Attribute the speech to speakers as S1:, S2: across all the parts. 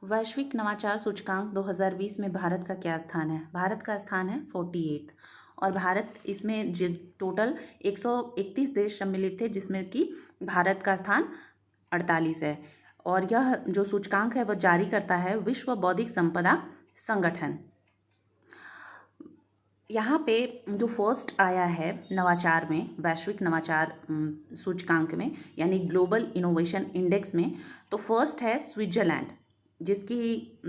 S1: वैश्विक नवाचार सूचकांक 2020 में भारत का क्या स्थान है? भारत का स्थान है 48 और भारत इसमें टोटल 131 देश सम्मिलित थे, जिसमें कि भारत का स्थान 48 है। और यह जो सूचकांक है वह जारी करता है विश्व बौद्धिक संपदा संगठन। यहाँ पे जो फर्स्ट आया है नवाचार में, वैश्विक नवाचार सूचकांक में, यानी ग्लोबल इनोवेशन इंडेक्स में, तो फर्स्ट है स्विट्जरलैंड, जिसकी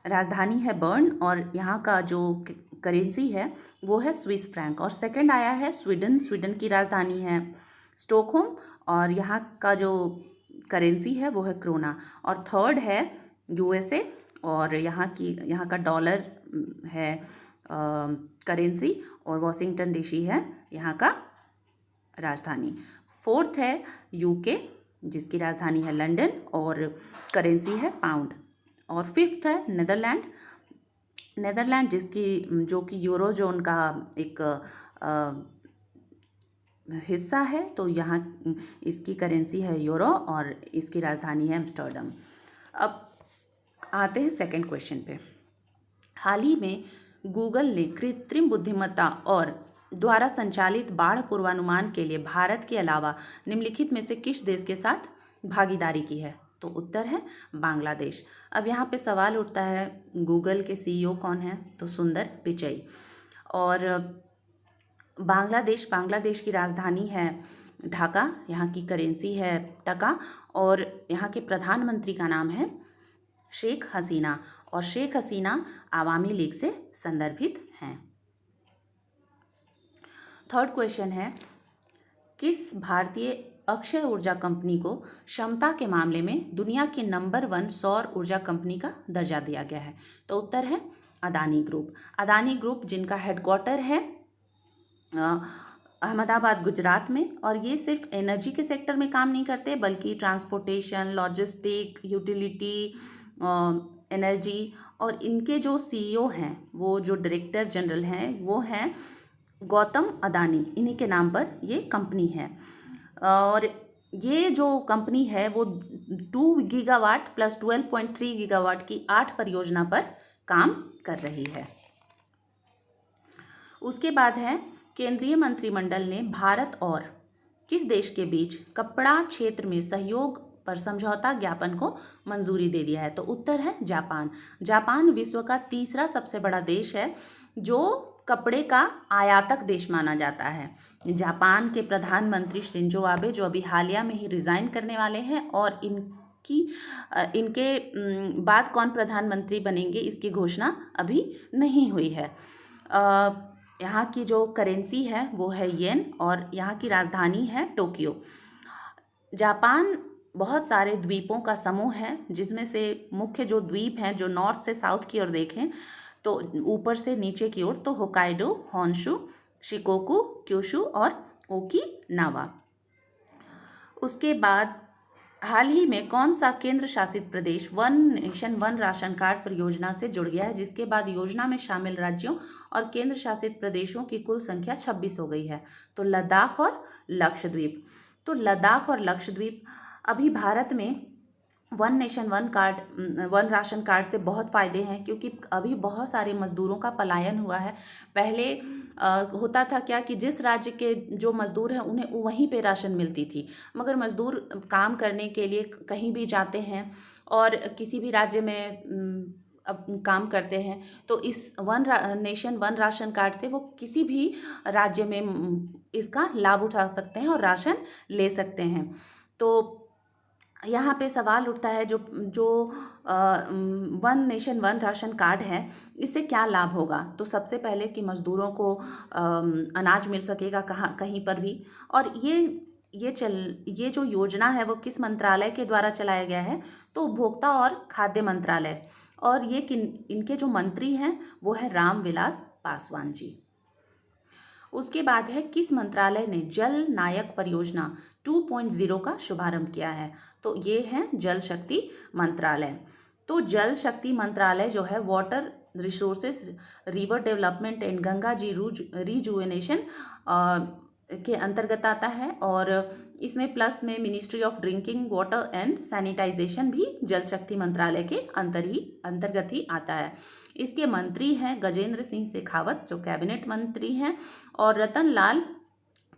S1: राजधानी है बर्न और यहाँ का जो करेंसी है वो है स्विस फ्रैंक। और सेकंड आया है स्वीडन, स्वीडन की राजधानी है स्टॉकहोम और यहाँ का जो करेंसी है वो है क्रोना। और थर्ड है यूएसए और यहाँ का डॉलर है करेंसी और वॉशिंगटन डीसी है यहाँ का राजधानी। फोर्थ है यूके, जिसकी राजधानी है लंदन और करेंसी है पाउंड। और फिफ्थ है नेदरलैंड, जो कि यूरो जोन का एक हिस्सा है, तो यहाँ इसकी करेंसी है यूरो और इसकी राजधानी है एम्स्टर्डम। अब आते हैं सेकंड क्वेश्चन पे। हाल ही में गूगल ने कृत्रिम बुद्धिमत्ता और द्वारा संचालित बाढ़ पूर्वानुमान के लिए भारत के अलावा निम्नलिखित में से किस देश के साथ भागीदारी की है? तो उत्तर है बांग्लादेश। अब यहाँ पे सवाल उठता है गूगल के सीईओ कौन है? तो सुंदर पिचई। और बांग्लादेश की राजधानी है ढाका, यहाँ की करेंसी है टका और यहाँ के प्रधानमंत्री का नाम है शेख हसीना और शेख हसीना आवामी लीग से संदर्भित हैं। थर्ड क्वेश्चन है, किस भारतीय अक्षय ऊर्जा कंपनी को क्षमता के मामले में दुनिया के नंबर 1 सौर ऊर्जा कंपनी का दर्जा दिया गया है? तो उत्तर है अदानी ग्रुप। अदानी ग्रुप जिनका हेडक्वार्टर है अहमदाबाद गुजरात में, और ये सिर्फ एनर्जी के सेक्टर में काम नहीं करते बल्कि ट्रांसपोर्टेशन, लॉजिस्टिक, यूटिलिटी, एनर्जी, और इनके जो सीईओ हैं, वो जो डायरेक्टर जनरल हैं, वो हैं गौतम अदानी। इन्हीं के नाम पर ये कंपनी है। और ये जो कंपनी है वो 2 गीगावाट प्लस 12.3 गीगावाट की 8 परियोजना पर काम कर रही है। उसके बाद है, केंद्रीय मंत्रिमंडल ने भारत और किस देश के बीच कपड़ा क्षेत्र में सहयोग पर समझौता ज्ञापन को मंजूरी दे दिया है? तो उत्तर है जापान। जापान विश्व का तीसरा सबसे बड़ा देश है जो कपड़े का आयातक देश माना जाता है। जापान के प्रधानमंत्री शिंजो आबे, जो अभी हालिया में ही रिजाइन करने वाले हैं, और इनके बाद कौन प्रधानमंत्री बनेंगे इसकी घोषणा अभी नहीं हुई है। यहाँ की जो करेंसी है वो है येन और यहाँ की राजधानी है टोक्यो। जापान बहुत सारे द्वीपों का समूह है, जिसमें से मुख्य जो द्वीप हैं, जो नॉर्थ से साउथ की ओर देखें तो ऊपर से नीचे की ओर, तो होकाइडो, होन्शु, शिकोकू, क्यूशु और ओकिनावा। उसके बाद हाल ही में कौन सा केंद्र शासित प्रदेश one nation one ration card परियोजना से जुड़ गया है, जिसके बाद योजना में शामिल राज्यों और केंद्र शासित प्रदेशों की कुल संख्या 26 हो गई है? तो लद्दाख और लक्षद्वीप। तो लद्दाख और लक्षद्वीप अभी भारत में one nation one ration card से बहुत फ़ायदे हैं, क्योंकि अभी बहुत सारे मज़दूरों का पलायन हुआ है। पहले होता था क्या कि जिस राज्य के जो मज़दूर हैं उन्हें वहीं पे राशन मिलती थी, मगर मज़दूर काम करने के लिए कहीं भी जाते हैं और किसी भी राज्य में अब काम करते हैं, तो इस नेशन वन राशन कार्ड से वो किसी भी राज्य में इसका लाभ उठा सकते हैं और राशन ले सकते हैं। तो यहाँ पे सवाल उठता है, जो one nation one ration card है, इससे क्या लाभ होगा? तो सबसे पहले कि मज़दूरों को अनाज मिल सकेगा कहीं पर भी। और ये जो योजना है वो किस मंत्रालय के द्वारा चलाया गया है? तो उपभोक्ता और खाद्य मंत्रालय। और इनके जो मंत्री हैं वो है रामविलास पासवान जी। उसके बाद है, किस मंत्रालय ने जल नायक परियोजना 2.0 का शुभारंभ किया है? तो ये है जल शक्ति मंत्रालय। तो जल शक्ति मंत्रालय जो है water resources, river development and Ganga ji rejuvenation के अंतर्गत आता है। और इसमें प्लस में ministry of drinking water and sanitization भी जल शक्ति मंत्रालय के अंतर्गत ही आता है। इसके मंत्री हैं गजेंद्र सिंह शेखावत जो कैबिनेट मंत्री हैं, और रतन Lal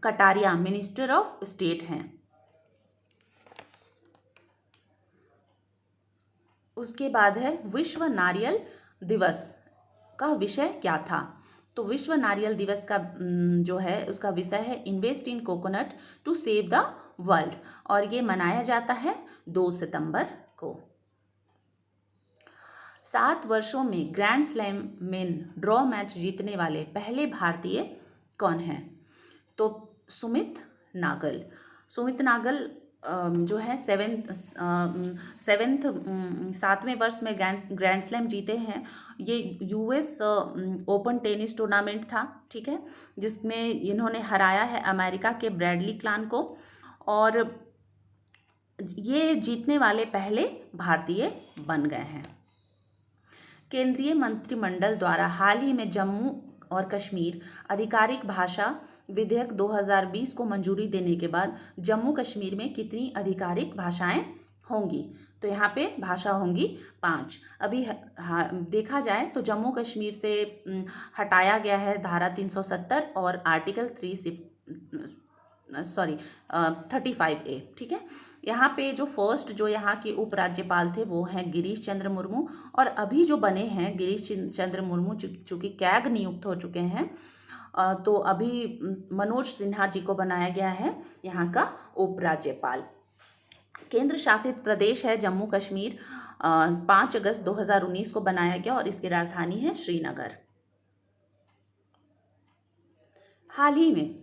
S1: Kataria minister of state हैं। उसके बाद है विश्व नारियल दिवस का विषय क्या था। तो विश्व नारियल दिवस का जो है उसका विषय है invest in coconut to save the world, और ये मनाया जाता है 2 सितंबर को। 7 वर्षों में grand slam main draw match जीतने वाले पहले भारतीय कौन हैं। तो सुमित नागल जो है 7वें वर्ष में ग्रैंड स्लैम जीते हैं। ये यूएस ओपन टेनिस टूर्नामेंट था, ठीक है, जिसमें इन्होंने हराया है अमेरिका के ब्रैडली क्लान को, और ये जीतने वाले पहले भारतीय बन गए हैं। केंद्रीय मंत्रिमंडल द्वारा हाल ही में जम्मू और कश्मीर आधिकारिक भाषा विधेयक 2020 को मंजूरी देने के बाद जम्मू कश्मीर में कितनी आधिकारिक भाषाएं होंगी। तो यहाँ पे भाषा होंगी 5। अभी देखा जाए तो जम्मू कश्मीर से हटाया गया है धारा 370 और आर्टिकल 35A, ठीक है। यहाँ पे जो फर्स्ट जो यहाँ के उपराज्यपाल थे वो हैं गिरीश चंद्र मुर्मू, और अभी जो बने हैं गिरीश चंद्र मुर्मू चूँकि कैग नियुक्त हो चुके हैं, तो अभी मनोज सिन्हा जी को बनाया गया है यहाँ का उपराज्यपाल। केंद्र शासित प्रदेश है जम्मू कश्मीर, 5 अगस्त 2019 को बनाया गया, और इसकी राजधानी है श्रीनगर। हाल ही में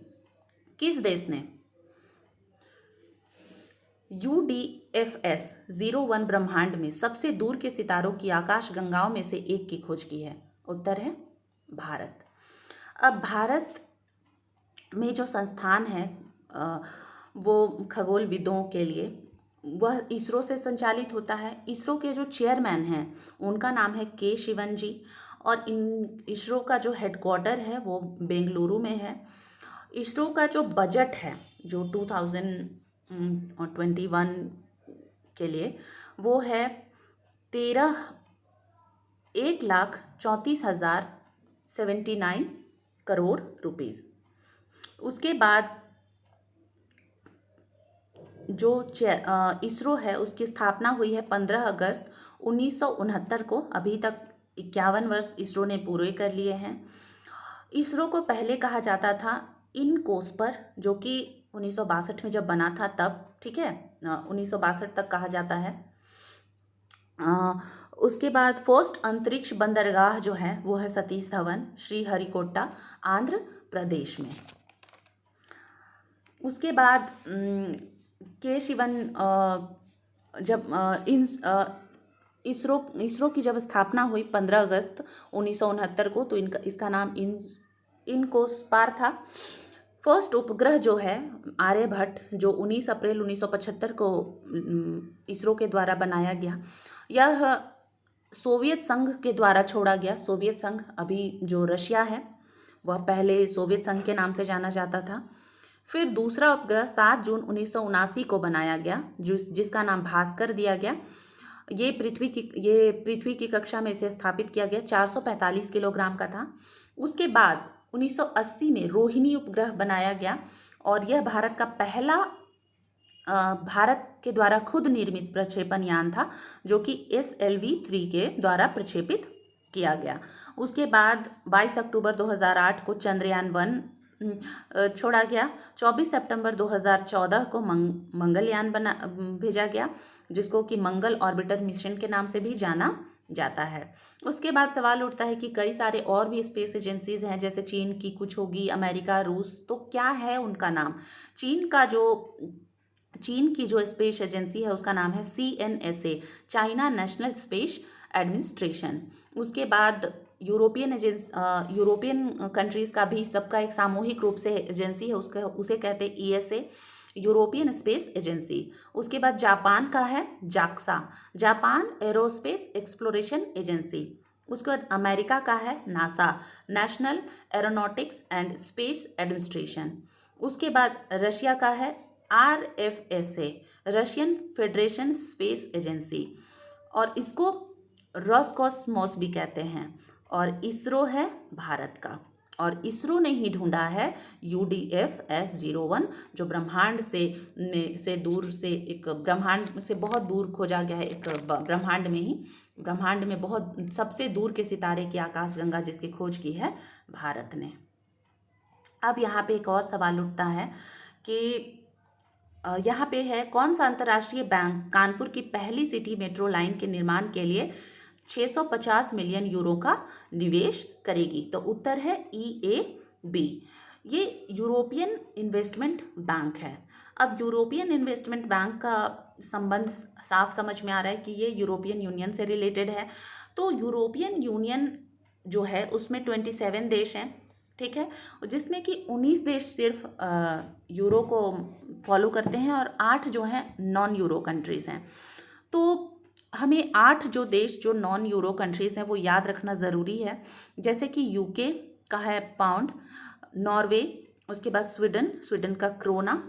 S1: किस देश ने UDFS 01 ब्रह्मांड में सबसे दूर के सितारों की आकाश गंगाओं में से एक की खोज की है। उत्तर है भारत। अब भारत में जो संस्थान है वो खगोलविदों के लिए वह इसरो से संचालित होता है। इसरो के जो चेयरमैन हैं उनका नाम है के शिवन जी, और इसरो का जो हेडक्वार्टर है वो बेंगलुरु में है। इसरो का जो बजट है जो 2021 के लिए वो है 1,34,079 करोड़ रुपीस। उसके बाद जो इसरो है उसकी स्थापना हुई है 15 अगस्त 1969 को। अभी तक 51 वर्ष इसरो ने पूरे कर लिए हैं। इसरो को पहले कहा जाता था इनकोस्पर, जो कि 1962 में जब बना था तब, ठीक है, 1962 तक कहा जाता है। उसके बाद फर्स्ट अंतरिक्ष बंदरगाह जो है वो है सतीश धवन, श्रीहरिकोटा, आंध्र प्रदेश में। उसके बाद के शिवन जब इसरो की जब स्थापना हुई 15 अगस्त 1969 को, तो इसका नाम इनकोस्पार था। फर्स्ट उपग्रह जो है आर्यभट्ट, जो 19 अप्रैल 1975 को इसरो के द्वारा बनाया गया, यह सोवियत संघ के द्वारा छोड़ा गया। सोवियत संघ, अभी जो रशिया है वह पहले सोवियत संघ के नाम से जाना जाता था। फिर दूसरा उपग्रह 7 जून 1979 को बनाया गया, जिसका नाम भास्कर दिया गया। ये पृथ्वी की कक्षा में इसे स्थापित किया गया, 445 किलोग्राम का था। उसके बाद 1980 में रोहिणी उपग्रह बनाया गया, और यह भारत का पहला भारत के द्वारा खुद निर्मित प्रक्षेपण यान था, जो कि SLV-3 के द्वारा प्रक्षेपित किया गया। उसके बाद 22 अक्टूबर 2008 को चंद्रयान 1 छोड़ा गया। 24 सितंबर 2014 को मंगलयान भेजा गया, जिसको कि मंगल ऑर्बिटर मिशन के नाम से भी जाना जाता है। उसके बाद सवाल उठता है कि कई सारे और भी स्पेस एजेंसीज हैं, जैसे चीन की कुछ होगी, अमेरिका, रूस, तो क्या है उनका नाम। चीन की जो स्पेस एजेंसी है उसका नाम है CNSA, China national space administration. उसके बाद यूरोपियन कंट्रीज़ का भी सबका एक सामूहिक रूप से एजेंसी है, उसे कहते हैं ESA, यूरोपियन स्पेस एजेंसी। उसके बाद जापान का है JAXA, Japan aerospace exploration agency. उसके बाद अमेरिका का है NASA, national aeronautics and space administration. उसके बाद रशिया का है RFSA, Russian federation space agency, और इसको रोसकॉस्मोस भी कहते हैं। और इसरो है भारत का, और इसरो ने ही ढूंढा है UDF-S01, जो ब्रह्मांड से दूर से, एक ब्रह्मांड से बहुत दूर खोजा गया है, एक ब्रह्मांड में बहुत सबसे दूर के सितारे की आकाशगंगा जिसकी खोज की है भारत ने। अब यहाँ पे एक और सवाल उठता है कि यहाँ पे है, कौन सा अंतर्राष्ट्रीय बैंक कानपुर की पहली सिटी मेट्रो लाइन के निर्माण के लिए 650 मिलियन यूरो का निवेश करेगी? तो उत्तर है EAB। ये यूरोपियन इन्वेस्टमेंट बैंक है। अब यूरोपियन इन्वेस्टमेंट बैंक का संबंध साफ समझ में आ रहा है कि ये यूरोपियन यूनियन से रिलेटेड है। तो यूरोपियन यूनियन जो है उसमें 27 देश हैं, ठीक है, जिसमें कि 19 देश सिर्फ यूरो को फॉलो करते हैं और 8 जो हैं नॉन यूरो कंट्रीज़ हैं। तो हमें 8 जो देश जो नॉन यूरो कंट्रीज़ हैं वो याद रखना ज़रूरी है, जैसे कि UK का है पाउंड, नॉर्वे, उसके बाद स्वीडन का क्रोना,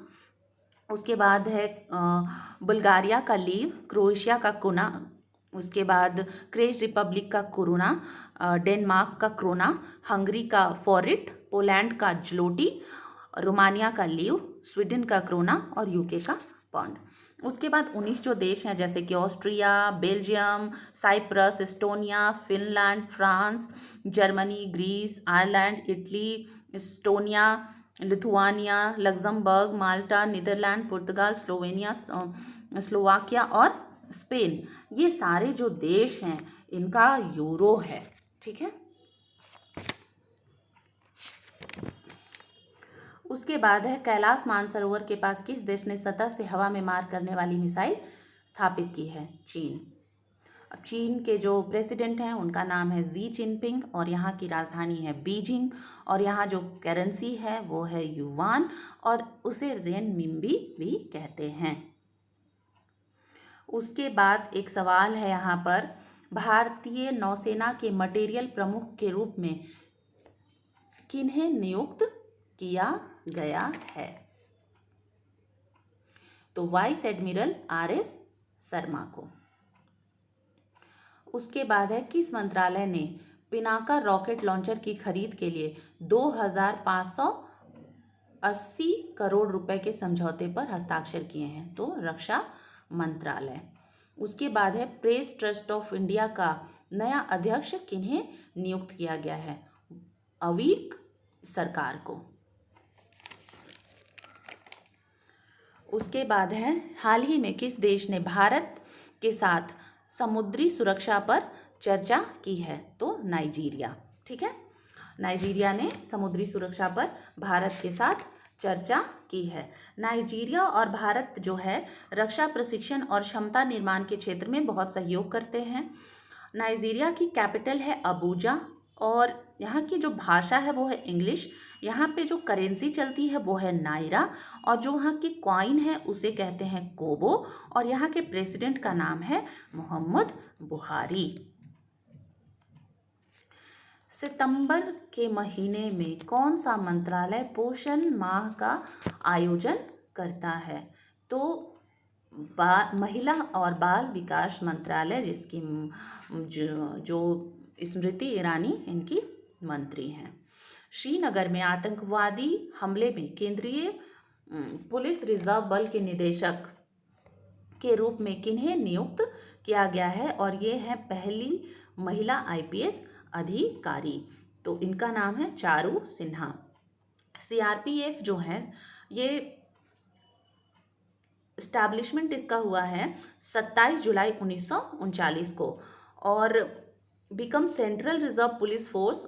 S1: उसके बाद है बुल्गारिया का लीव, क्रोएशिया का कुना, उसके बाद क्रेज रिपब्लिक का कोरोना, डेनमार्क का क्रोना, हंगरी का फॉरिट, पोलैंड का ज्लोटी, रोमानिया का लीव, स्वीडन का क्रोना और UK का पाउंड। उसके बाद 19 जो देश हैं जैसे कि Austria, Belgium, Cyprus, Estonia, Finland, France, Germany, Greece, Ireland, Italy, Estonia, Lithuania, Luxembourg, Malta, Netherlands, पुर्तगाल, स्लोवेनिया, स्लोवाकिया और स्पेन, ये सारे जो देश हैं इनका यूरो है, ठीक है। उसके बाद है, कैलाश मानसरोवर के पास किस देश ने सतह से हवा में मार करने वाली मिसाइल स्थापित की है? चीन। अब चीन के जो प्रेसिडेंट हैं उनका नाम है जी जिनपिंग और यहाँ की राजधानी है बीजिंग, और यहाँ जो करेंसी है वो है युवान और उसे रेनमिंबी भी कहते हैं। उसके बाद एक सवाल है यहाँ पर, भारतीय नौसेना के मटेरियल प्रमुख के रूप में किन्हें नियुक्त किया गया है? तो वाइस एडमिरल RS शर्मा को। उसके बाद है, किस मंत्रालय ने पिनाका रॉकेट लॉन्चर की खरीद के लिए 2580 करोड़ रुपए के समझौते पर हस्ताक्षर किए हैं? तो रक्षा मंत्रालय। उसके बाद है, प्रेस ट्रस्ट ऑफ इंडिया का नया अध्यक्ष किन्हें नियुक्त किया गया है? अवीक सरकार को। उसके बाद है, हाल ही में किस देश ने भारत के साथ समुद्री सुरक्षा पर चर्चा की है? तो नाइजीरिया, ठीक है, नाइजीरिया ने समुद्री सुरक्षा पर भारत के साथ चर्चा की है। नाइजीरिया और भारत जो है रक्षा प्रशिक्षण और क्षमता निर्माण के क्षेत्र में बहुत सहयोग करते हैं। नाइजीरिया की कैपिटल है अबूजा और यहाँ की जो भाषा है वो है इंग्लिश। यहाँ पे जो करेंसी चलती है वो है नायरा और जो वहाँ की कॉइन है उसे कहते हैं कोबो, और यहाँ के प्रेसिडेंट का नाम है मोहम्मद बुहारी। सितंबर के महीने में कौन सा मंत्रालय पोषण माह का आयोजन करता है? तो महिला और बाल विकास मंत्रालय, जिसकी जो स्मृति ईरानी इनकी मंत्री हैं। श्रीनगर में आतंकवादी हमले में केंद्रीय पुलिस रिजर्व बल के निदेशक के रूप में किन्हें नियुक्त किया गया है? और ये है पहली महिला IPS अधिकारी, तो इनका नाम है चारू सिन्हा। CRPF जो है ये इस्टेब्लिशमेंट इसका हुआ है 27 जुलाई 1939 को और become central reserve police force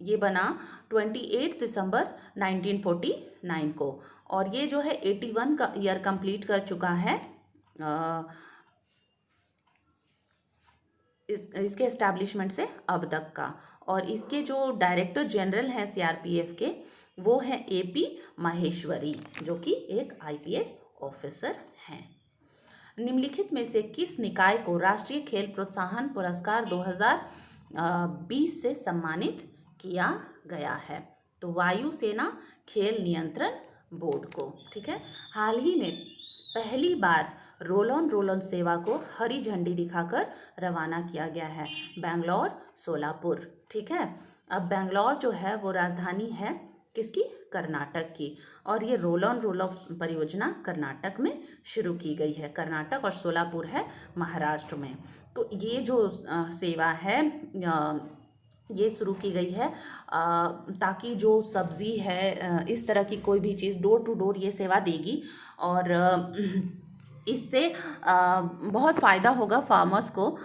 S1: ये बना 28 दिसंबर 1949 को, और ये जो है 81 का ईयर कंप्लीट कर चुका है इसके एस्टैब्लिशमेंट से अब तक का। और इसके जो डायरेक्टर जनरल हैं CRPF के वो हैं AP माहेश्वरी, जो कि एक IPS ऑफिसर हैं। निम्नलिखित में से किस निकाय को राष्ट्रीय खेल प्रोत्साहन पुरस्कार 2020 से सम्मानित किया गया है? तो वायुसेना खेल नियंत्रण बोर्ड को। ठीक है, हाल ही में पहली बार रोल ऑन सेवा को हरी झंडी दिखाकर रवाना किया गया है, बेंगलोर सोलापुर। ठीक है, अब बेंगलोर जो है वो राजधानी है किसकी, कर्नाटक की, और ये रोल ऑफ परियोजना कर्नाटक में शुरू की गई है, कर्नाटक, और सोलापुर है महाराष्ट्र में। तो ये जो सेवा है ये शुरू की गई है ताकि जो सब्ज़ी है इस तरह की कोई भी चीज़ डोर टू डोर ये सेवा देगी, और इससे बहुत फ़ायदा होगा फार्मर्स को।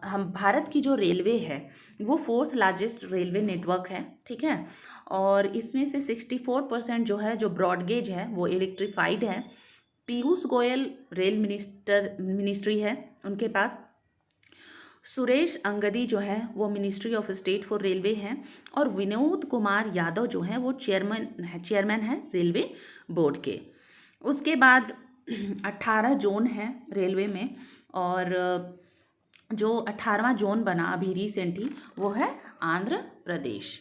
S1: हम भारत की जो रेलवे है वो 4th लार्जेस्ट रेलवे नेटवर्क है। ठीक है, और इसमें से 64% जो है, जो ब्रॉडगेज है, वो इलेक्ट्रीफाइड है। पीयूष गोयल रेल मिनिस्ट्री है उनके पास। सुरेश अंगदी जो है वो ministry of state for railway हैं, और विनोद कुमार यादव जो हैं वो चेयरमैन है रेलवे बोर्ड के। उसके बाद 18 जोन हैं रेलवे में, और जो 18वां जोन बना अभी रिसेंटली वो है आंध्र प्रदेश।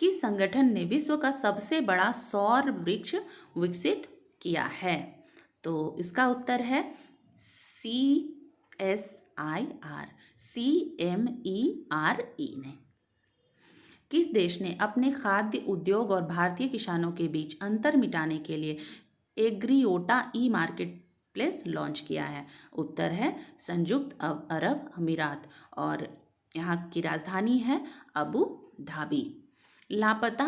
S1: किस संगठन ने विश्व का सबसे बड़ा सौर वृक्ष विकसित किया है? तो इसका उत्तर है CSIR ने। किस देश ने अपने खाद्य उद्योग और भारतीय किसानों के बीच अंतर मिटाने के लिए एग्रीओटा ई मार्केट प्लेस लॉन्च किया है? उत्तर है संयुक्त अरब अमीरात, और यहाँ की राजधानी है अबू धाबी। लापता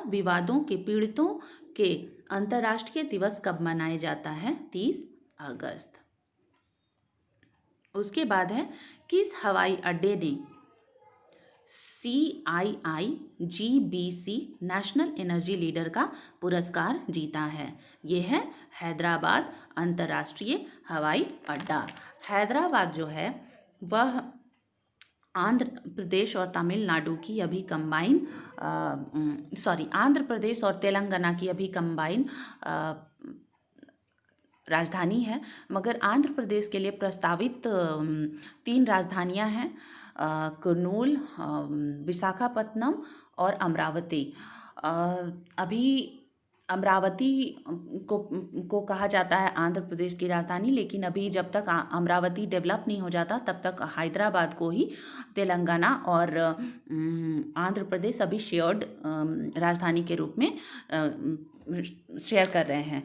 S1: विवादों के पीड़ितों के अंतर्राष्ट्रीय दिवस कब मनाया जाता है? 30 अगस्त। उसके बाद है किस हवाई अड्डे ने CIIGBC नेशनल एनर्जी लीडर का पुरस्कार जीता है? ये है हैदराबाद अंतर्राष्ट्रीय हवाई अड्डा। हैदराबाद जो है वह आंध्र प्रदेश और तमिलनाडु की अभी आंध्र प्रदेश और तेलंगाना की अभी कंबाइन राजधानी है, मगर आंध्र प्रदेश के लिए प्रस्तावित 3 राजधानियां हैं, कुर्नूल, विशाखापत्तनम और अमरावती। अभी अमरावती को कहा जाता है आंध्र प्रदेश की राजधानी, लेकिन अभी जब तक अमरावती डेवलप नहीं हो जाता तब तक हैदराबाद को ही तेलंगाना और आंध्र प्रदेश अभी शेयर्ड राजधानी के रूप में शेयर कर रहे हैं।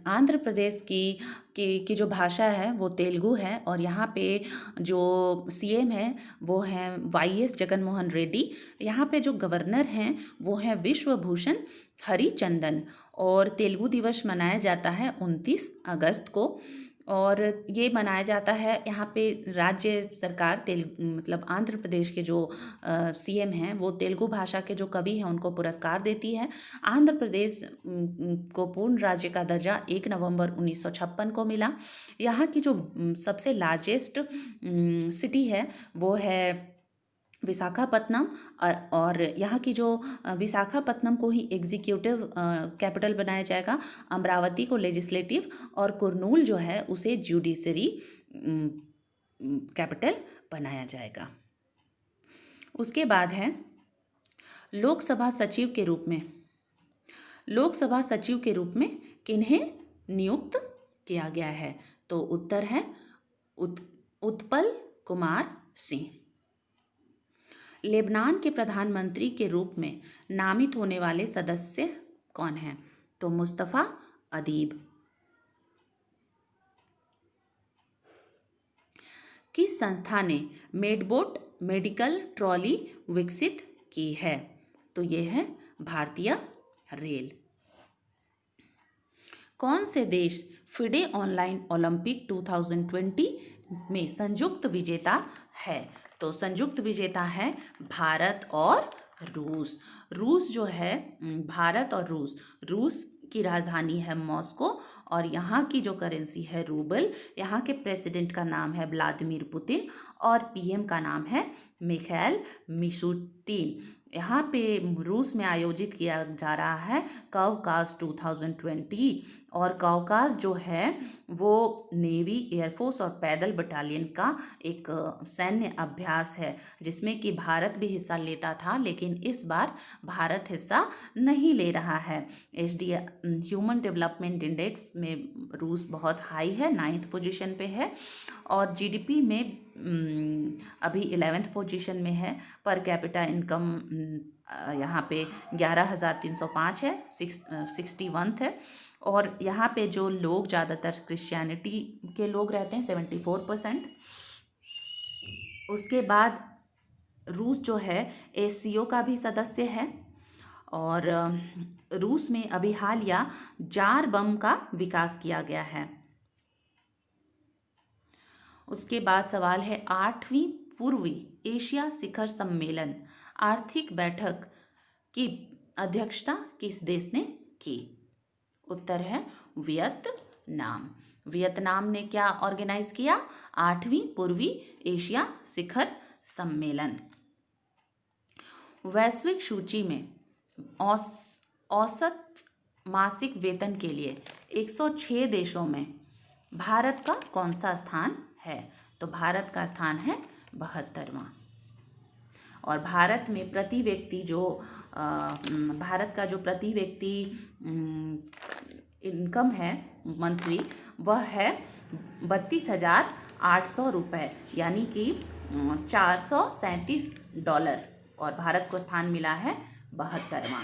S1: आंध्र प्रदेश की जो भाषा है वो तेलुगु है, और यहाँ पे जो CM है वो हैं YS जगनमोहन रेड्डी। यहाँ पे जो गवर्नर हैं वो हैं विश्वभूषण हरिचंदन, और तेलुगु दिवस मनाया जाता है 29 अगस्त को, और ये मनाया जाता है यहाँ पे राज्य सरकार मतलब आंध्र प्रदेश के जो CM हैं वो तेलुगु भाषा के जो कवि हैं उनको पुरस्कार देती है। आंध्र प्रदेश को पूर्ण राज्य का दर्जा 1 नवंबर 1956 को मिला। यहाँ की जो सबसे लार्जेस्ट सिटी है वो है विशाखापत्तनम, और यहाँ की जो विशाखापत्तनम को ही एग्जीक्यूटिव कैपिटल बनाया जाएगा, अमरावती को लेजिस्लेटिव, और कुर्नूल जो है उसे जुडिशरी कैपिटल बनाया जाएगा। उसके बाद है लोकसभा सचिव के रूप में किन्हें नियुक्त किया गया है? तो उत्तर है उत्पल कुमार सिंह। लेबनान के प्रधानमंत्री के रूप में नामित होने वाले सदस्य कौन हैं? तो मुस्तफ़ा अदीब। किस संस्था ने मेडबोट मेडिकल ट्रॉली विकसित की है? तो ये है भारतीय रेल। कौन से देश फिडे ऑनलाइन ओलंपिक 2020 में संयुक्त विजेता है? तो संयुक्त विजेता है भारत और रूस जो है, भारत और रूस की राजधानी है मॉस्को, और यहाँ की जो करेंसी है रूबल। यहाँ के प्रेसिडेंट का नाम है व्लादिमीर पुतिन, और PM का नाम है मिखाइल मिशुस्तिन। यहाँ पे रूस में आयोजित किया जा रहा है कवकास 2020, और कॉकास जो है वो नेवी, एयरफोर्स और पैदल बटालियन का एक सैन्य अभ्यास है जिसमें कि भारत भी हिस्सा लेता था, लेकिन इस बार भारत हिस्सा नहीं ले रहा है। एचडी ह्यूमन डेवलपमेंट इंडेक्स में रूस बहुत हाई है, 9th पोजीशन पे है, और जीडीपी में अभी 11th पोजीशन में है। पर कैपिटा इनकम यहाँ पे 11,305 है, 61th है। और यहाँ पे जो लोग ज़्यादातर क्रिश्चियनिटी के लोग रहते हैं, 74%। उसके बाद रूस जो है एससीओ का भी सदस्य है, और रूस में अभी हालिया जार बम का विकास किया गया है। उसके बाद सवाल है 8वीं पूर्वी एशिया शिखर सम्मेलन आर्थिक बैठक की अध्यक्षता किस देश ने की? उत्तर है वियतनाम। वियतनाम ने क्या ऑर्गेनाइज किया? 8वीं पूर्वी एशिया शिखर सम्मेलन। वैश्विक सूची में औसत मासिक वेतन के लिए 106 देशों में भारत का कौन सा स्थान है? तो भारत का स्थान है 72वां। और भारत में प्रति व्यक्ति जो भारत का जो प्रति व्यक्ति इनकम है मंथली, वह है 32,800 रुपये, यानी कि $437, और भारत को स्थान मिला है 72वां।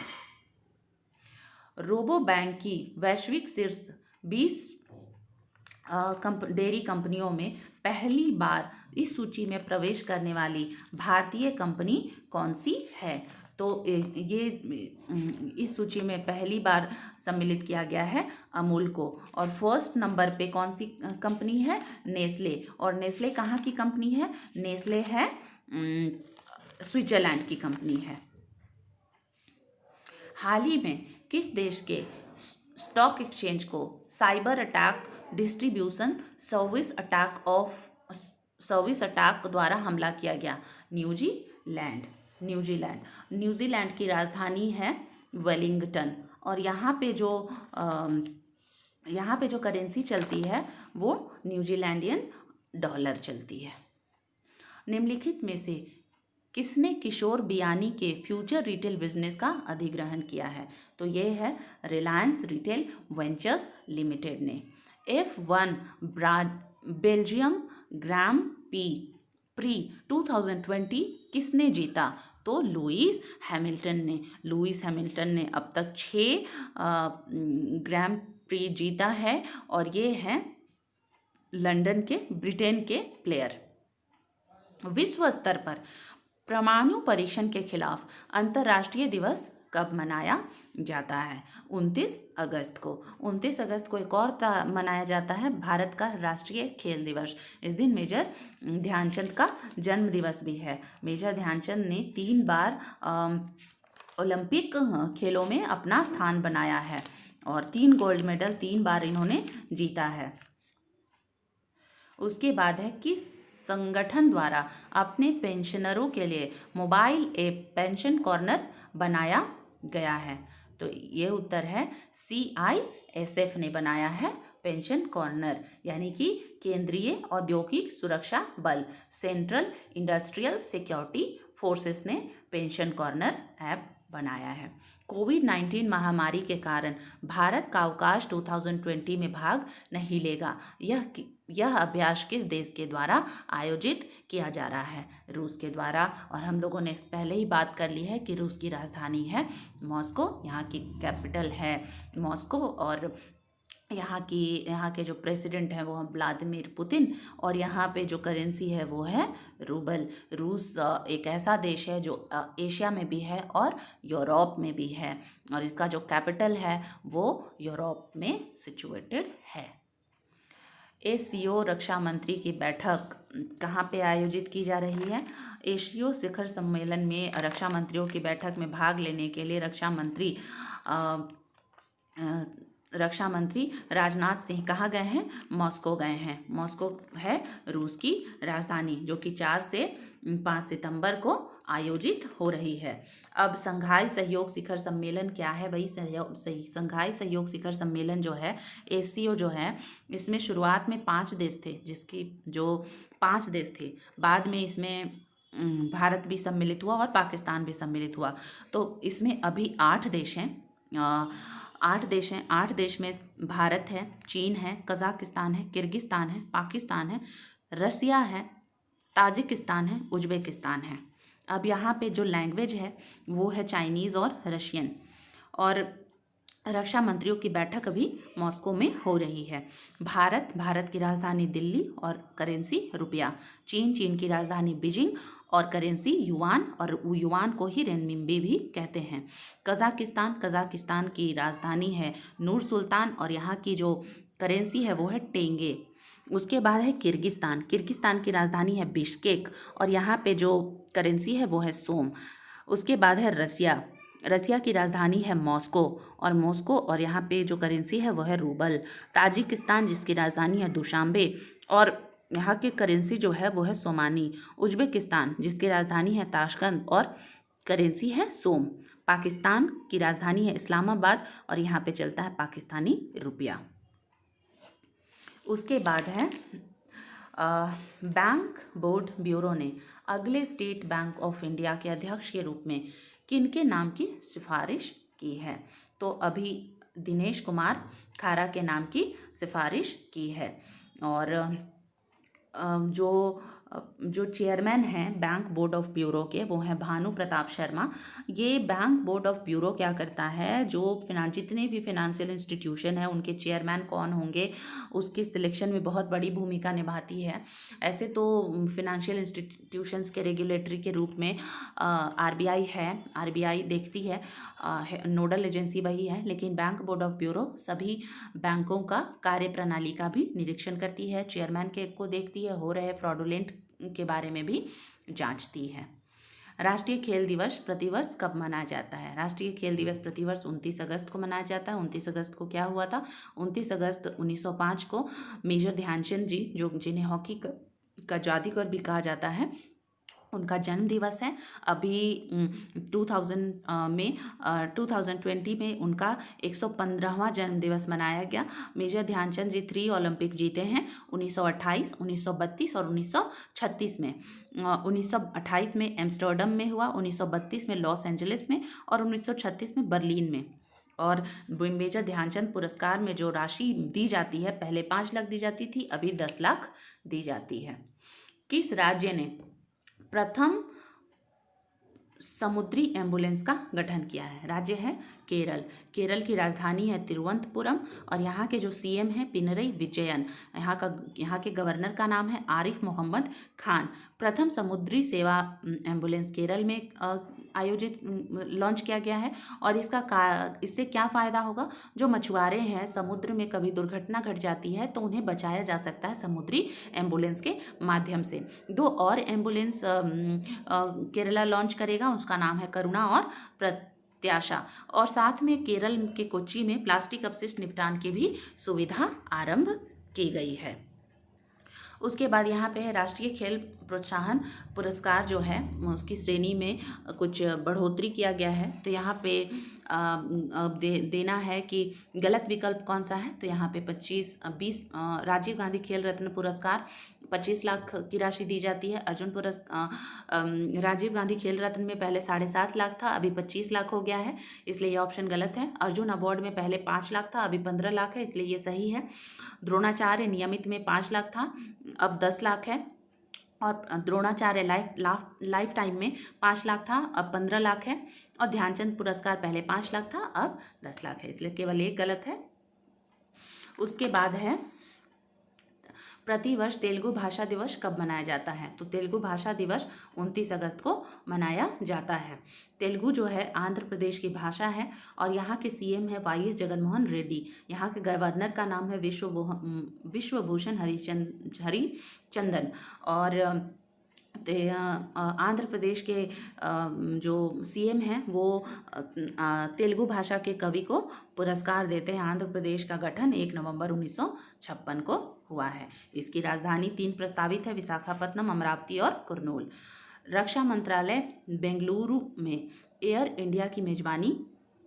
S1: रोबो बैंक की वैश्विक शीर्ष 20 डेयरी कंपनियों में पहली बार इस सूची में प्रवेश करने वाली भारतीय कंपनी कौन सी है? तो ये इस सूची में पहली बार सम्मिलित किया गया है अमूल को। और फर्स्ट नंबर पे कौन सी कंपनी है? नेस्ले। और नेस्ले कहाँ की कंपनी है? नेस्ले है स्विट्जरलैंड की कंपनी है। हाल ही में किस देश के स्टॉक एक्सचेंज को cyber attack distribution service attack द्वारा हमला किया गया? न्यूजीलैंड। न्यूजीलैंड की राजधानी है वेलिंगटन, और यहाँ पे जो करेंसी चलती है वो न्यूजीलैंडियन डॉलर चलती है। निम्नलिखित में से किसने किशोर बियानी के फ्यूचर रिटेल बिजनेस का अधिग्रहण किया है? तो ये है रिलायंस रिटेल वेंचर्स लिमिटेड ने। F1 बेल्जियम ग्राम प्री 2020 किसने जीता? तो लुइस हैमिल्टन ने अब तक 6 ग्राम प्री जीता है, और ये हैं ब्रिटेन के प्लेयर। विश्व स्तर पर परमाणु परीक्षण के खिलाफ अंतर्राष्ट्रीय दिवस कब मनाया जाता है? 29 अगस्त को। 29 अगस्त को एक और मनाया जाता है भारत का राष्ट्रीय खेल दिवस। इस दिन मेजर ध्यानचंद का जन्म दिवस भी है। मेजर ध्यानचंद ने 3 बार ओलंपिक खेलों में अपना स्थान बनाया है, और 3 गोल्ड मेडल 3 बार इन्होंने जीता है। उसके बाद है किस संगठन द्वारा अपने पेंशनरों के लिए मोबाइल ऐप पेंशन कॉर्नर बनाया गया है? तो ये उत्तर है CISF ने बनाया है पेंशन कॉर्नर, यानी कि केंद्रीय औद्योगिक सुरक्षा बल, सेंट्रल इंडस्ट्रियल सिक्योरिटी फोर्सेस ने पेंशन कॉर्नर ऐप बनाया है। कोविड-19 महामारी के कारण भारत का अवकाश 2020 में भाग नहीं लेगा। यह अभ्यास किस देश के द्वारा आयोजित किया जा रहा है? रूस के द्वारा। और हम लोगों ने पहले ही बात कर ली है कि रूस की राजधानी है मॉस्को, यहाँ की कैपिटल है मॉस्को, और यहाँ के जो प्रेसिडेंट हैं वो हैं व्लादिमीर पुतिन, और यहाँ पे जो करेंसी है वो है रूबल। रूस एक ऐसा देश है जो एशिया में भी है और यूरोप में भी है, और इसका जो कैपिटल है वो यूरोप में सिचुएटेड है। एससीओ रक्षा मंत्री की बैठक कहाँ पे आयोजित की जा रही है? एशियो शिखर सम्मेलन में रक्षा मंत्रियों की बैठक में भाग लेने के लिए रक्षा मंत्री राजनाथ सिंह कहाँ गए हैं? मॉस्को गए हैं। मॉस्को है रूस की राजधानी, जो कि 4 से 5 सितंबर को आयोजित हो रही है। अब संघाई सहयोग शिखर सम्मेलन क्या है भाई? संघाई सहयोग शिखर सम्मेलन जो है, एससीओ जो है, इसमें शुरुआत में 5 देश थे, जिसकी जो 5 देश थे, बाद में इसमें भारत भी सम्मिलित हुआ और पाकिस्तान भी सम्मिलित हुआ। तो इसमें अभी 8 देश हैं। 8 देश हैं। 8 देश में भारत है, चीन है, कजाकिस्तान है, किर्गिस्तान है, पाकिस्तान है, रसिया है, ताजिकिस्तान है, उज्बेकिस्तान है। अब यहाँ पे जो लैंग्वेज है वो है चाइनीज़ और रशियन। और रक्षा मंत्रियों की बैठक अभी मॉस्को में हो रही है। भारत की राजधानी दिल्ली और करेंसी रुपया। चीन की राजधानी बीजिंग और करेंसी युआन, और युआन को ही रेनमिंबी भी कहते हैं। कजाकिस्तान की राजधानी है नूर सुल्तान और यहाँ की जो करेंसी है वो है टेंगे। उसके बाद है किर्गिस्तान की राजधानी है बिश्केक और यहाँ पे जो करेंसी है वो है सोम। उसके बाद है रसिया की राजधानी है मॉस्को और यहाँ पे जो करेंसी है वो है रूबल। ताजिकिस्तान जिसकी राजधानी है दुशांबे और यहाँ की करेंसी जो है वो है सोमानी। उज्बेकिस्तान जिसकी राजधानी है ताशकंद और करेंसी है सोम। पाकिस्तान की राजधानी है इस्लामाबाद और यहाँ पे चलता है पाकिस्तानी रुपया। उसके बाद है बैंक बोर्ड ब्यूरो ने अगले स्टेट बैंक ऑफ इंडिया के अध्यक्ष के रूप में किनके नाम की सिफारिश की है? तो अभी दिनेश कुमार खारा के नाम की सिफारिश की है। और जो चेयरमैन हैं बैंक बोर्ड ऑफ ब्यूरो के वो हैं भानु प्रताप शर्मा। ये बैंक बोर्ड ऑफ ब्यूरो क्या करता है, जो जितने भी फिनेंशियल इंस्टीट्यूशन है उनके चेयरमैन कौन होंगे उसकी सिलेक्शन में बहुत बड़ी भूमिका निभाती है। ऐसे तो फिनेंशियल इंस्टीट्यूशंस के रेगुलेटरी के रूप में आरबीआई है, आरबीआई देखती है, नोडल एजेंसी वही है, लेकिन बैंक बोर्ड ऑफ ब्यूरो सभी बैंकों का कार्य प्रणाली का भी निरीक्षण करती है, चेयरमैन के को देखती है, हो रहे फ्रॉडुलेंट के बारे में भी जांचती है। राष्ट्रीय खेल दिवस प्रतिवर्ष कब मनाया जाता है? राष्ट्रीय खेल दिवस प्रतिवर्ष 29 अगस्त को मनाया जाता है। 29 अगस्त को क्या हुआ था? 29 अगस्त 1905 को मेजर ध्यानचंद जी, जो जिन्हें हॉकी का जादूगर भी कहा जाता है, उनका जन्म दिवस है। अभी 2020 में उनका 115वां जन्म दिवस मनाया गया। मेजर ध्यानचंद जी 3 ओलंपिक जीते हैं, 1928, 1932 और 1936 में। 1928 में एम्स्टर्डम में हुआ, 1932 में लॉस एंजलिस में और 1936 में बर्लिन में। और मेजर ध्यानचंद पुरस्कार में जो राशि दी जाती है, पहले 5 लाख दी जाती थी, अभी 10 लाख दी जाती है। किस राज्य ने प्रथम समुद्री एम्बुलेंस का गठन किया है? राज्य है केरल की राजधानी है तिरुवनंतपुरम और यहाँ के जो सीएम हैं पिनरई विजयन। यहाँ के गवर्नर का नाम है आरिफ मोहम्मद खान। प्रथम समुद्री सेवा एम्बुलेंस केरल में आयोजित लॉन्च किया गया है। और इससे क्या फ़ायदा होगा? जो मछुआरे हैं, समुद्र में कभी दुर्घटना घट जाती है तो उन्हें बचाया जा सकता है समुद्री एम्बुलेंस के माध्यम से। 2 और एम्बुलेंस केरला लॉन्च करेगा, उसका नाम है करुणा और प्रत्याशा। और साथ में केरल के कोच्चि में प्लास्टिक अपशिष्ट निपटान की भी सुविधा आरंभ की गई है। उसके बाद यहाँ पे है राष्ट्रीय खेल प्रोत्साहन पुरस्कार जो है उसकी श्रेणी में कुछ बढ़ोतरी किया गया है। तो यहाँ पे देना है कि गलत विकल्प कौन सा है, तो यहाँ पे 20 राजीव गांधी खेल रत्न पुरस्कार 25 लाख की राशि दी जाती है। अर्जुन राजीव गांधी खेल रत्न में पहले 7.5 लाख था, अभी 25 लाख हो गया है, इसलिए ये ऑप्शन गलत है। अर्जुन अवार्ड में पहले 5 लाख था, अभी 15 लाख है, इसलिए ये सही है। द्रोणाचार्य नियमित में 5 लाख था, अब 10 लाख है। और द्रोणाचार्य लाइफ टाइम में 5 लाख था, अब 15 लाख है। और ध्यानचंद पुरस्कार पहले 5 लाख था, अब 10 लाख है, इसलिए केवल एक गलत है। उसके बाद है प्रतिवर्ष तेलुगु भाषा दिवस कब मनाया जाता है? तो तेलुगु भाषा दिवस 29 अगस्त को मनाया जाता है। तेलुगु जो है आंध्र प्रदेश की भाषा है और यहाँ के सीएम है वाई एस जगनमोहन रेड्डी। यहाँ के गवर्नर का नाम है विश्वभूषण हरिचंदन। और आंध्र प्रदेश के जो सीएम हैं वो तेलुगु भाषा के कवि को पुरस्कार देते हैं। आंध्र प्रदेश का गठन 1 नवंबर 1956 को हुआ है। इसकी राजधानी 3 प्रस्तावित है, विशाखापत्तनम, अमरावती और कुर्नूल। रक्षा मंत्रालय बेंगलुरु में एयर इंडिया की मेजबानी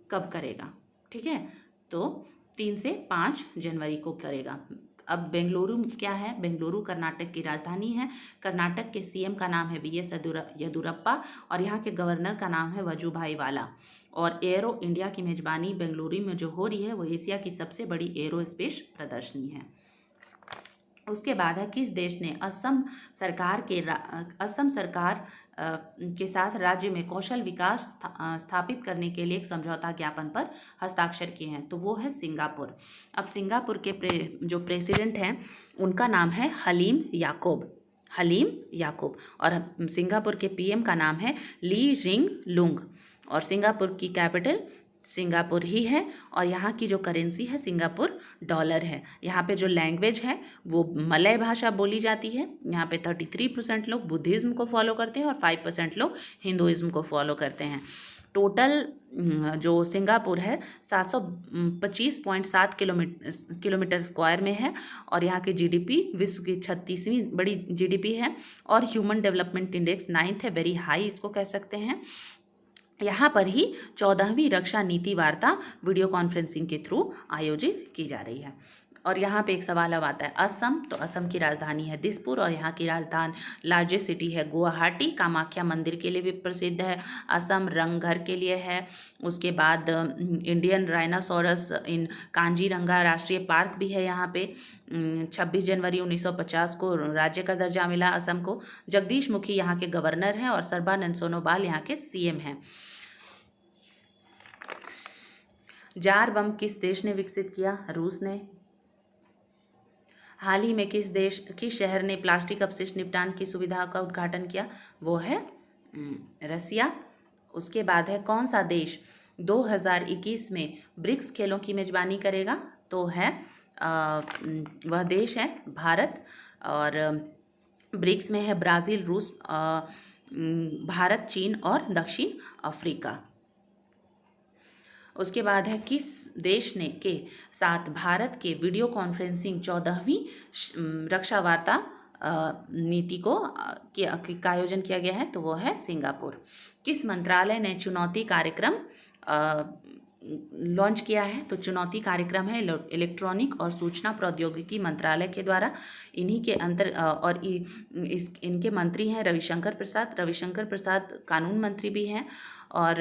S1: कब करेगा? ठीक है, तो 3 से 5 जनवरी को करेगा। अब बेंगलुरु क्या है? बेंगलुरु कर्नाटक की राजधानी है। कर्नाटक के सीएम का नाम है वीएस येदियुरप्पा और यहाँ के गवर्नर का नाम है वजुभाई वाला। और एयरो इंडिया की मेजबानी बेंगलुरु में जो हो रही है वो एशिया की सबसे बड़ी एरोस्पेस प्रदर्शनी है। उसके बाद है, किस देश ने असम सरकार के साथ राज्य में कौशल विकास स्थापित करने के लिए एक समझौता ज्ञापन पर हस्ताक्षर किए हैं? तो वो है सिंगापुर। अब सिंगापुर के जो प्रेसिडेंट हैं उनका नाम है हलीम याकूब और सिंगापुर के पीएम का नाम है ली रिंग लुंग और सिंगापुर की कैपिटल सिंगापुर ही है और यहाँ की जो करेंसी है सिंगापुर डॉलर है। यहाँ पे जो लैंग्वेज है वो मलय भाषा बोली जाती है। यहाँ पे 33% लोग बुद्धिज़्म को फॉलो करते हैं और 5% लोग हिंदुइज़्म को फॉलो करते हैं। टोटल जो सिंगापुर है 725.7 किलोमीटर स्क्वायर में है और यहाँ की जीडीपी विश्व की 36वीं बड़ी जीडीपी है और ह्यूमन डेवलपमेंट इंडेक्स 9th है, वेरी हाई इसको कह सकते हैं। यहाँ पर ही 14वीं रक्षा नीति वार्ता वीडियो कॉन्फ्रेंसिंग के थ्रू आयोजित की जा रही है। और यहाँ पे एक सवाल अब आता है, असम, तो असम की राजधानी है दिसपुर और यहाँ की राजधानी लार्जेस्ट सिटी है गुवाहाटी। कामाख्या मंदिर के लिए भी प्रसिद्ध है असम, रंगघर के लिए है। उसके बाद इंडियन राइनासोरस इन कांजीरंगा राष्ट्रीय पार्क भी है यहाँ पे। 26 जनवरी 1950 को राज्य का दर्जा मिला असम को। जगदीश मुखी यहाँ के गवर्नर हैं और सर्बानंद सोनोवाल यहाँ के सीएम हैं। जार बम किस देश ने विकसित किया? रूस ने। हाल ही में किस शहर ने प्लास्टिक अपशिष्ट निपटान की सुविधा का उद्घाटन किया? वो है रसिया। उसके बाद है, कौन सा देश 2021 में ब्रिक्स खेलों की मेजबानी करेगा? तो है वह देश है भारत और ब्रिक्स में है ब्राज़ील, रूस, भारत, चीन और दक्षिण अफ्रीका। उसके बाद है, किस देश ने के साथ भारत के वीडियो कॉन्फ्रेंसिंग 14वीं रक्षा वार्ता नीति का आयोजन किया गया है? तो वो है सिंगापुर। किस मंत्रालय ने चुनौती कार्यक्रम लॉन्च किया है? तो चुनौती कार्यक्रम है इलेक्ट्रॉनिक और सूचना प्रौद्योगिकी मंत्रालय के द्वारा। इन्हीं के और इनके मंत्री हैं रविशंकर प्रसाद कानून मंत्री भी हैं। और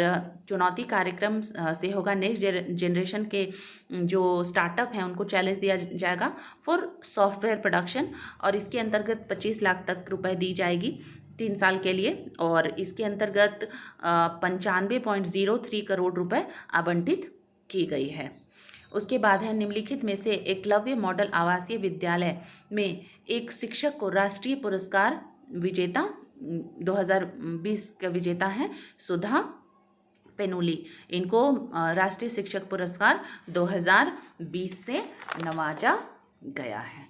S1: चुनौती कार्यक्रम से होगा नेक्स्ट जनरेशन के जो स्टार्टअप हैं उनको चैलेंज दिया जाएगा फॉर सॉफ्टवेयर प्रोडक्शन और इसके अंतर्गत 25 लाख तक रुपए दी जाएगी 3 साल के लिए और इसके अंतर्गत 95.03 करोड़ रुपए आवंटित की गई है। उसके बाद है, निम्नलिखित में से एकलव्य मॉडल आवासीय विद्यालय में एक शिक्षक को राष्ट्रीय पुरस्कार विजेता 2020 का विजेता है सुधा पेनुली। इनको राष्ट्रीय शिक्षक पुरस्कार 2020 से नवाजा गया है।